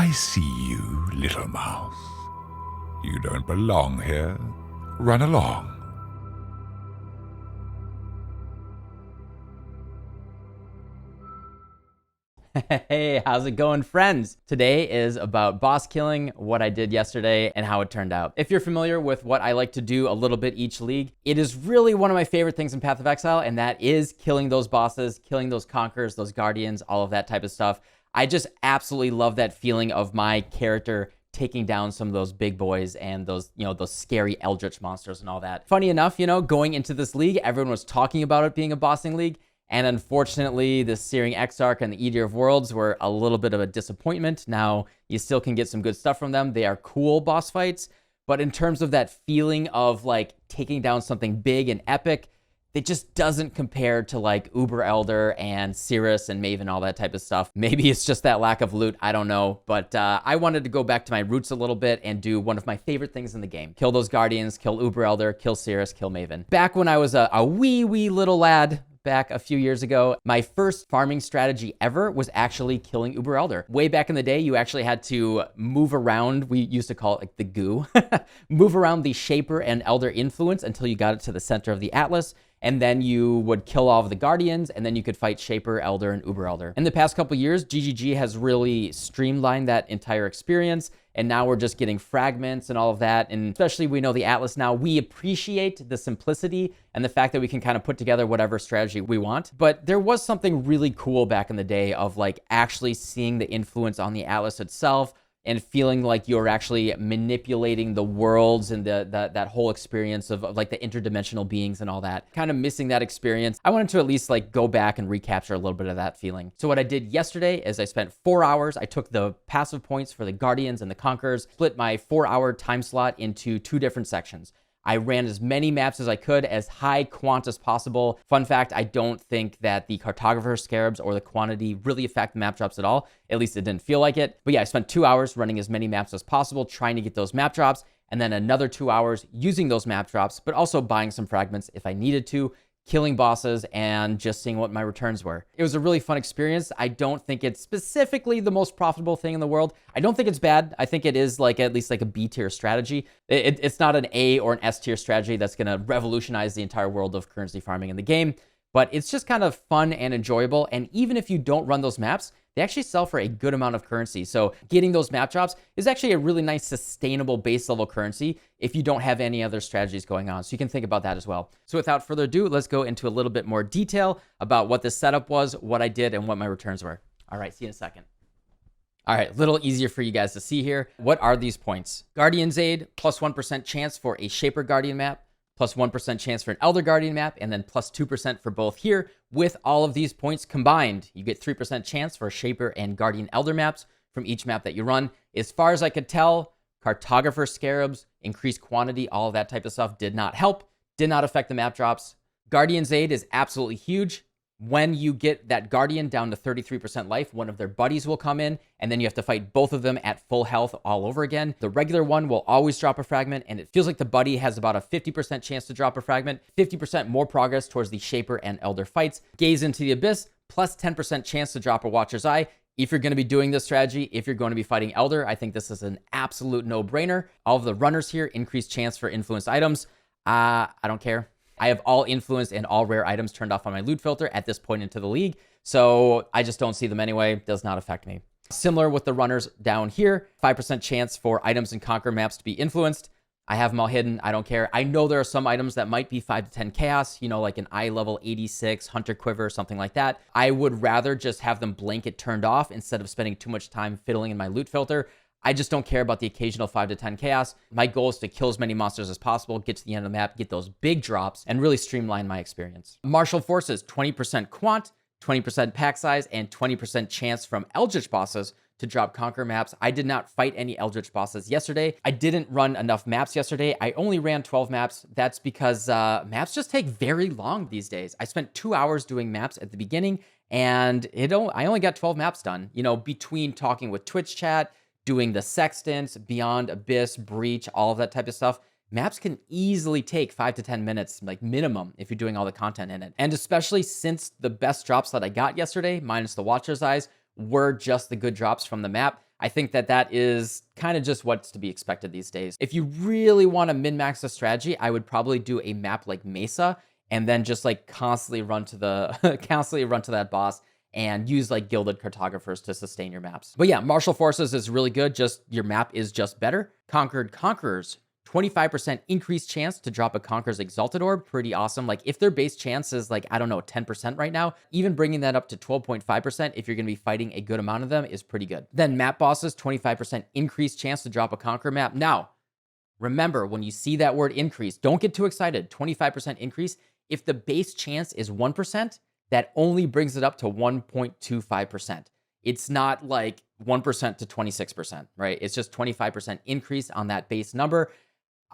I see you, little mouse. You don't belong here. Run along. Hey, how's it going, friends? Today is about boss killing, what I did yesterday, and how it turned out. If you're familiar with what I like to do a little bit each league, it is really one of my favorite things in Path of Exile, and that is killing those bosses, killing those conquerors, those guardians, all of that type of stuff. I just absolutely love that feeling of my character taking down some of those big boys and those, those scary eldritch monsters and all that. Funny enough, going into this league, everyone was talking about it being a bossing league. And unfortunately, the Searing Exarch and the Eater of Worlds were a little bit of a disappointment. Now, you still can get some good stuff from them. They are cool boss fights. But in terms of that feeling of like taking down something big and epic, it just doesn't compare to like Uber Elder and Cirrus and Maven, all that type of stuff. Maybe it's just that lack of loot. I don't know. But I wanted to go back to my roots a little bit and do one of my favorite things in the game. Kill those Guardians, kill Uber Elder, kill Cirrus, kill Maven. Back when I was a wee little lad, back a few years ago, my first farming strategy ever was actually killing Uber Elder. Way back in the day, you actually had to move around. We used to call it like the goo. Move around the Shaper and Elder influence until you got it to the center of the Atlas. And then you would kill all of the Guardians, and then you could fight Shaper, Elder, and Uber Elder. In the past couple years, GGG has really streamlined that entire experience, and now we're just getting fragments and all of that. And especially we know the Atlas now, we appreciate the simplicity and the fact that we can kind of put together whatever strategy we want. But there was something really cool back in the day of like actually seeing the influence on the Atlas itself, and feeling like you're actually manipulating the worlds and that whole experience of like the interdimensional beings and all that. Kind of missing that experience. I wanted to at least like go back and recapture a little bit of that feeling. So what I did yesterday is I spent 4 hours. I took the passive points for the Guardians and the Conquerors, split my 4-hour time slot into 2 different sections. I ran as many maps as I could, as high quant as possible. Fun fact, I don't think that the Cartographer Scarabs or the quantity really affect the map drops at all. At least it didn't feel like it. But yeah, I spent 2 hours running as many maps as possible, trying to get those map drops, and then another 2 hours using those map drops, but also buying some fragments if I needed to, killing bosses, and just seeing what my returns were. It was a really fun experience. I don't think it's specifically the most profitable thing in the world. I don't think it's bad. I think it is like at least like a B tier strategy. It's not an A or an S tier strategy that's gonna revolutionize the entire world of currency farming in the game, but it's just kind of fun and enjoyable. And even if you don't run those maps, they actually sell for a good amount of currency. So getting those map drops is actually a really nice sustainable base level currency if you don't have any other strategies going on. So you can think about that as well. So without further ado, let's go into a little bit more detail about what the setup was, what I did, and what my returns were. All right, see you in a second. All right, a little easier for you guys to see here. What are these points? Guardian's Aid, plus 1% chance for a Shaper Guardian map, plus 1% chance for an Elder Guardian map, and then plus 2% for both here. With all of these points combined, you get 3% chance for Shaper and Guardian Elder maps from each map that you run. As far as I could tell, Cartographer Scarabs, increased quantity, all of that type of stuff did not help, did not affect the map drops. Guardian's Aid is absolutely huge. When you get that Guardian down to 33% life, one of their buddies will come in, and then you have to fight both of them at full health all over again. The regular one will always drop a fragment, and it feels like the buddy has about a 50% chance to drop a fragment, 50% more progress towards the Shaper and Elder fights. Gaze into the Abyss, plus 10% chance to drop a Watcher's Eye. If you're going to be doing this strategy, if you're going to be fighting Elder, I think this is an absolute no-brainer. All of the runners here, increased chance for influenced items. I don't care. I have all influenced and all rare items turned off on my loot filter at this point into the league, so I just don't see them anyway. Does not affect me. Similar with the runners down here, 5% chance for items and Conquer maps to be influenced. I have them all hidden. I don't care. I know there are some items that might be 5 to 10 chaos, like an eye level 86, Hunter Quiver, something like that. I would rather just have them blanket turned off instead of spending too much time fiddling in my loot filter. I just don't care about the occasional 5 to 10 chaos. My goal is to kill as many monsters as possible, get to the end of the map, get those big drops, and really streamline my experience. Martial Forces, 20% quant, 20% pack size, and 20% chance from Eldritch bosses to drop Conquer maps. I did not fight any Eldritch bosses yesterday. I didn't run enough maps yesterday. I only ran 12 maps. That's because maps just take very long these days. I spent 2 hours doing maps at the beginning, and I only got 12 maps done. Between talking with Twitch chat, doing the sextants, Beyond, Abyss, Breach, all of that type of stuff, maps can easily take 5 to 10 minutes, like minimum, if you're doing all the content in it. And especially since the best drops that I got yesterday, minus the Watcher's Eyes, were just the good drops from the map, I think that that is kind of just what's to be expected these days. If you really want to min-max a strategy, I would probably do a map like Mesa and then just like constantly run to the constantly run to that boss and use like gilded cartographers to sustain your maps. But yeah, martial forces is really good. Just your map is just better. Conquered Conquerors, 25% increased chance to drop a Conqueror's Exalted Orb. Pretty awesome. Like if their base chance is like, I don't know, 10% right now, even bringing that up to 12.5% if you're going to be fighting a good amount of them is pretty good. Then map bosses, 25% increased chance to drop a Conqueror map. Now, remember, when you see that word increase, don't get too excited. 25% increase. If the base chance is 1%, that only brings it up to 1.25%. It's not like 1% to 26%, right? It's just 25% increase on that base number.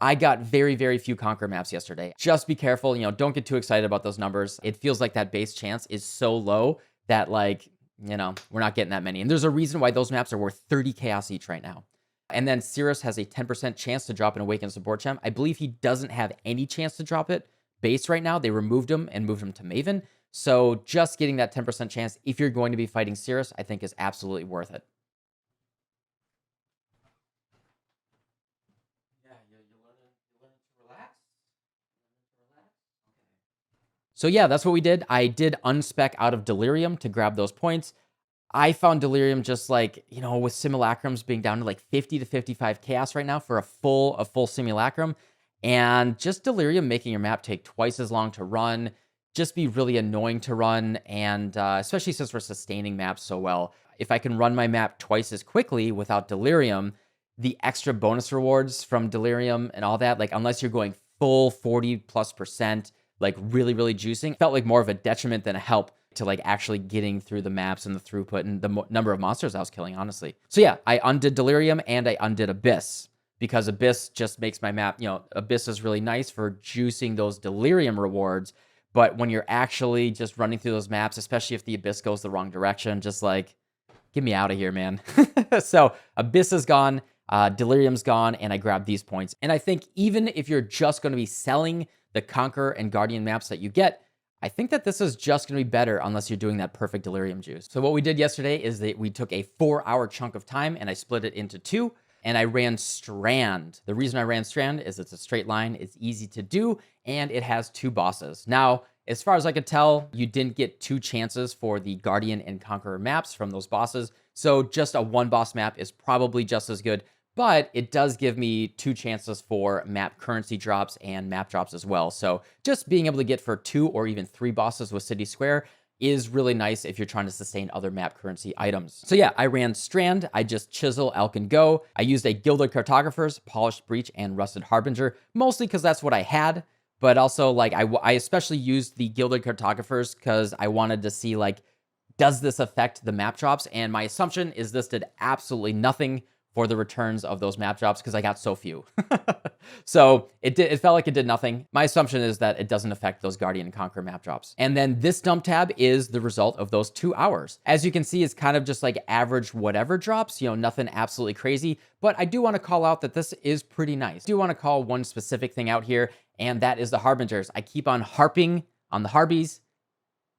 I got very, very few Conquer maps yesterday. Just be careful, don't get too excited about those numbers. It feels like that base chance is so low that like, we're not getting that many. And there's a reason why those maps are worth 30 chaos each right now. And then Cirrus has a 10% chance to drop an Awakened Support Gem. I believe he doesn't have any chance to drop it base right now. They removed him and moved him to Maven. So just getting that 10% chance, if you're going to be fighting Cirrus, I think is absolutely worth it. Yeah, you're learning to relax. So yeah, that's what we did. I did unspec out of Delirium to grab those points. I found Delirium just like, with simulacrums being down to like 50 to 55 chaos right now for a full simulacrum. And just Delirium making your map take twice as long to run, just be really annoying to run. And especially since we're sustaining maps so well, if I can run my map twice as quickly without Delirium, the extra bonus rewards from Delirium and all that, like unless you're going full 40+%, like really, really juicing, felt like more of a detriment than a help to like actually getting through the maps and the throughput and the number of monsters I was killing, honestly. So yeah, I undid Delirium and I undid Abyss because Abyss just makes my map, Abyss is really nice for juicing those Delirium rewards. But when you're actually just running through those maps, especially if the Abyss goes the wrong direction, just like, get me out of here, man. So Abyss is gone, Delirium's gone, and I grabbed these points. And I think even if you're just going to be selling the Conqueror and Guardian maps that you get, I think that this is just going to be better unless you're doing that perfect Delirium juice. So what we did yesterday is that we took a 4-hour chunk of time and I split it into 2 and I ran Strand. The reason I ran Strand is it's a straight line, it's easy to do, and it has 2 bosses. Now, as far as I could tell, you didn't get 2 chances for the Guardian and Conqueror maps from those bosses. So just a 1-boss map is probably just as good. But it does give me 2 chances for map currency drops and map drops as well. So just being able to get for 2 or even 3 bosses with City Square is really nice if you're trying to sustain other map currency items. So yeah, I ran Strand, I just chisel, elk, and go. I used a Gilded Cartographers, Polished Breach, and Rusted Harbinger, mostly because that's what I had. But also, like, I especially used the Gilded Cartographers because I wanted to see, like, does this affect the map drops? And my assumption is this did absolutely nothing for the returns of those map drops because I got so few. So it felt like it did nothing. My assumption is that it doesn't affect those Guardian and Conqueror map drops. And then this dump tab is the result of those 2 hours. As you can see, it's kind of just like average whatever drops, nothing absolutely crazy. But I do want to call out that this is pretty nice. I do want to call one specific thing out here, and that is the Harbingers. I keep on harping on the Harbies.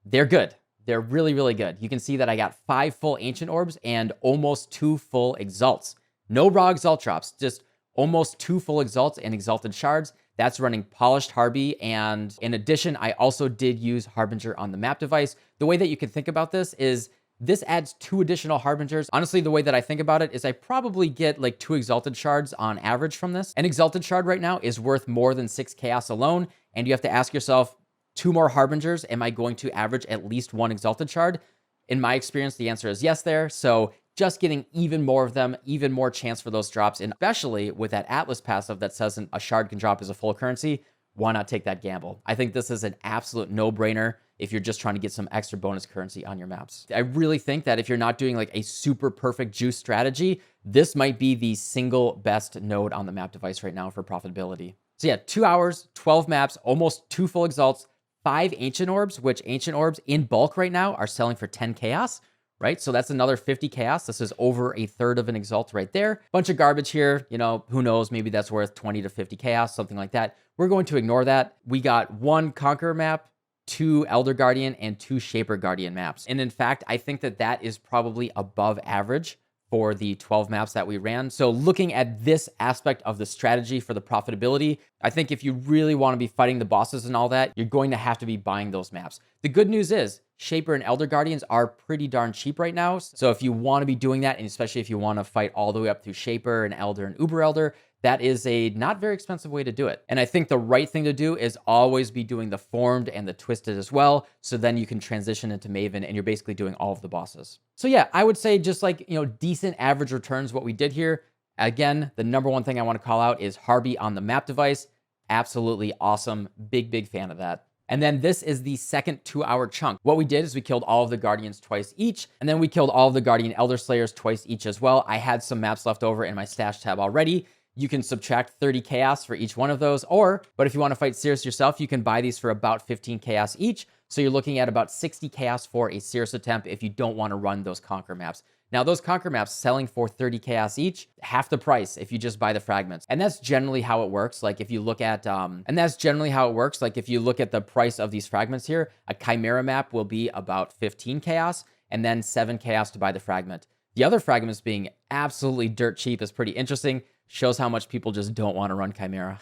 They're good. They're really, really good. You can see that I got 5 full Ancient Orbs and almost 2 full Exalts. No raw Exalt drops, just almost 2 full Exalts and Exalted Shards. That's running Polished Harby, and in addition, I also did use Harbinger on the map device. The way that you can think about this is this adds 2 additional Harbingers. Honestly, the way that I think about it is I probably get like 2 Exalted Shards on average from this. An Exalted Shard right now is worth more than 6 Chaos alone, and you have to ask yourself, 2 more Harbingers, am I going to average at least 1 Exalted Shard? In my experience, the answer is yes there. So just getting even more of them, even more chance for those drops, and especially with that Atlas passive that says a shard can drop as a full currency, why not take that gamble? I think this is an absolute no-brainer if you're just trying to get some extra bonus currency on your maps. I really think that if you're not doing like a super perfect juice strategy, this might be the single best node on the map device right now for profitability. So yeah, 2 hours, 12 maps, almost 2 full Exalts, 5 Ancient Orbs, which Ancient Orbs in bulk right now are selling for 10 Chaos. Right? So that's another 50 Chaos. This is over a third of an Exalt right there. Bunch of garbage here. Who knows? Maybe that's worth 20 to 50 Chaos, something like that. We're going to ignore that. We got 1 Conqueror map, 2 Elder Guardian, and 2 Shaper Guardian maps. And in fact, I think that that is probably above average for the 12 maps that we ran. So looking at this aspect of the strategy for the profitability, I think if you really want to be fighting the bosses and all that, you're going to have to be buying those maps. The good news is Shaper and Elder Guardians are pretty darn cheap right now. So if you want to be doing that, and especially if you want to fight all the way up through Shaper and Elder and Uber Elder, that is a not very expensive way to do it. And I think the right thing to do is always be doing the Formed and the Twisted as well. So then you can transition into Maven and you're basically doing all of the bosses. So yeah, I would say just like, decent average returns, what we did here. Again, the number one thing I want to call out is Harby on the map device. Absolutely awesome. Big fan of that. And then this is the second 2-hour chunk. What we did is we killed all of the Guardians twice each, and then we killed all of the Guardian Elder Slayers twice each as well. I had some maps left over in my stash tab already. You can subtract 30 chaos for each one of those, but if you want to fight Cirrus yourself, you can buy these for about 15 chaos each. So you're looking at about 60 chaos for a Cirrus attempt if you don't want to run those Conquer maps. Now, those Conquer maps selling for 30 chaos each, half the price if you just buy the fragments. And that's generally how it works. Like if you look at, if you look at the price of these fragments here, a Chimera map will be about 15 chaos and then 7 chaos to buy the fragment. The other fragments being absolutely dirt cheap is pretty interesting. Shows how much people just don't want to run Chimera.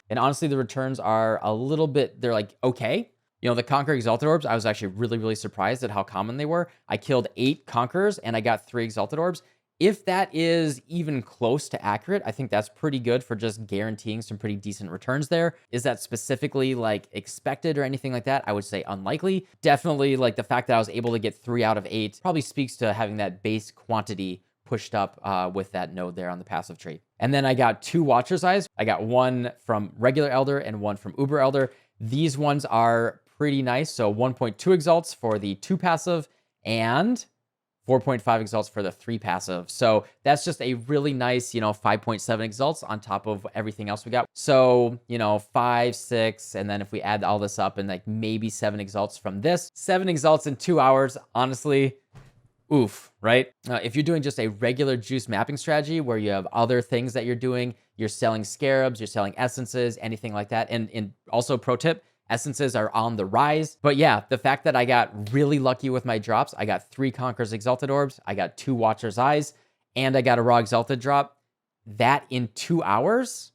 And honestly, the returns are a little bit, they're like, okay. The Conquer Exalted Orbs, I was actually really surprised at how common they were. I killed 8 Conquerors and I got 3 Exalted Orbs. If that is even close to accurate, I think that's pretty good for just guaranteeing some pretty decent returns there. Is that specifically like expected or anything like that? I would say unlikely. Definitely like the fact that I was able to get 3 out of 8 probably speaks to having that base quantity pushed up with that node there on the passive tree. And then I got 2 Watcher's Eyes. I got one from regular Elder and one from Uber Elder. These ones are pretty nice. So 1.2 exalts for the 2 passive and 4.5 exalts for the 3 passive. So that's just a really nice, 5.7 exalts on top of everything else we got. So, 5, 6, and then if we add all this up and like maybe 7 exalts from this, 7 exalts in 2 hours, honestly, oof, right? If you're doing just a regular juice mapping strategy where you have other things that you're doing, you're selling scarabs, you're selling essences, anything like that. And also pro tip, essences are on the rise. But yeah, the fact that I got really lucky with my drops, I got 3 Conqueror's Exalted Orbs, I got 2 Watcher's Eyes, and I got a Raw Exalted drop. That in 2 hours,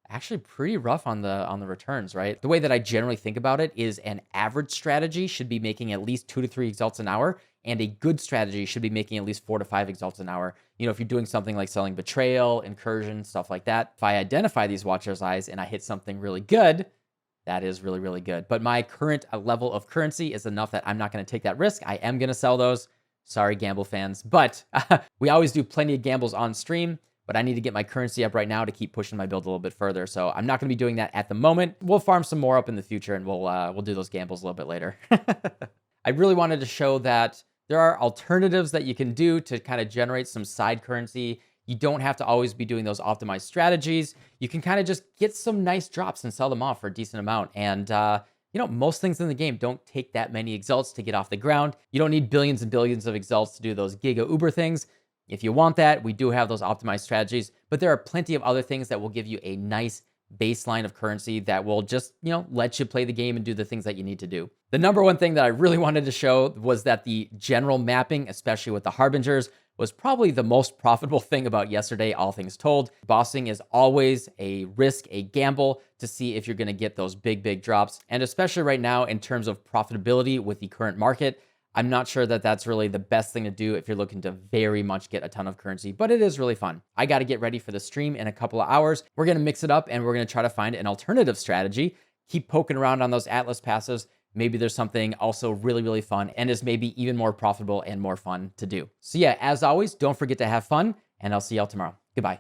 actually pretty rough on the returns, right? The way that I generally think about it is an average strategy should be making at least 2 to 3 exalts an hour, and a good strategy should be making at least 4 to 5 exalts an hour. If you're doing something like selling Betrayal, Incursion, stuff like that, if I identify these Watcher's Eyes and I hit something really good, that is really good. But my current level of currency is enough that I'm not going to take that risk. I am going to sell those. Sorry, gamble fans. But we always do plenty of gambles on stream. But I need to get my currency up right now to keep pushing my build a little bit further. So I'm not going to be doing that at the moment. We'll farm some more up in the future, and we'll do those gambles a little bit later. I really wanted to show that there are alternatives that you can do to kind of generate some side currency. You don't have to always be doing those optimized strategies. You can kind of just get some nice drops and sell them off for a decent amount. And most things in the game don't take that many exalts to get off the ground. You don't need billions and billions of exalts to do those giga uber things. If you want that, we do have those optimized strategies, but there are plenty of other things that will give you a nice baseline of currency that will just, let you play the game and do the things that you need to do. The number one thing that I really wanted to show was that the general mapping, especially with the Harbingers, was probably the most profitable thing about yesterday, all things told. Bossing is always a risk, a gamble to see if you're going to get those big drops. And especially right now in terms of profitability with the current market, I'm not sure that that's really the best thing to do if you're looking to very much get a ton of currency, but it is really fun. I got to get ready for the stream in a couple of hours. We're going to mix it up and we're going to try to find an alternative strategy. Keep poking around on those Atlas passives. Maybe there's something also really fun and is maybe even more profitable and more fun to do. So yeah, as always, don't forget to have fun, and I'll see y'all tomorrow. Goodbye.